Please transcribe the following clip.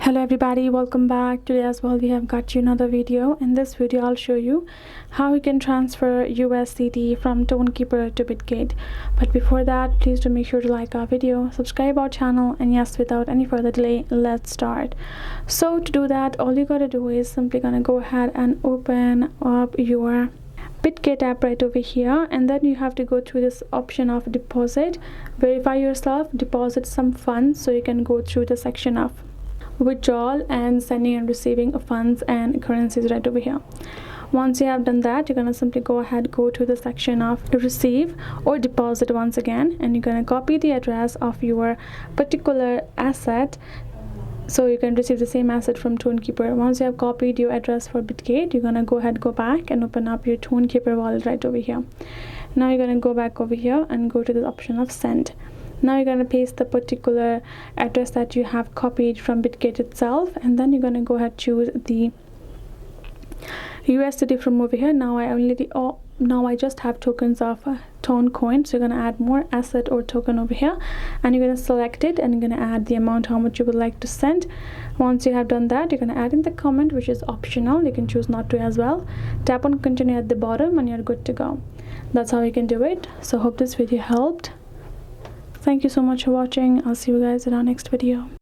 Hello everybody, welcome back. Today as well we have got you another video. In this video I'll show you how you can transfer USDT from Tonkeeper to Bitgate. But before that, please do make sure to like our video, subscribe our channel, and yes, without any further delay, let's start. So to do that, all you gotta do is simply gonna go ahead and open up your Bitget app right over here, and then you have to go through this option of deposit, verify yourself, deposit some funds. So you can go through the section of withdrawal and sending and receiving funds and currencies right over here. Once you have done that, you're going to simply go to the section of receive or deposit once again, and you're going to copy the address of your particular asset so you can receive the same asset from Tonkeeper. Once you have copied your address for Bitgate, you're going to go back and open up your Tonkeeper wallet right over here. Now you're going to go back over here and go to the option of send. Now you're going to paste the particular address that you have copied from Bitgate itself, and then you're going to go ahead choose the USDT from over here. Now I just have tokens of Tone coin, so you're going to add more asset or token over here, and you're going to select it and you're going to add the amount how much you would like to send. Once you have done that, you're going to add in the comment, which is optional. You can choose not to as well. Tap on continue at the bottom and you're good to go. That's how you can do it. So hope this video helped. Thank you so much for watching. I'll see you guys in our next video.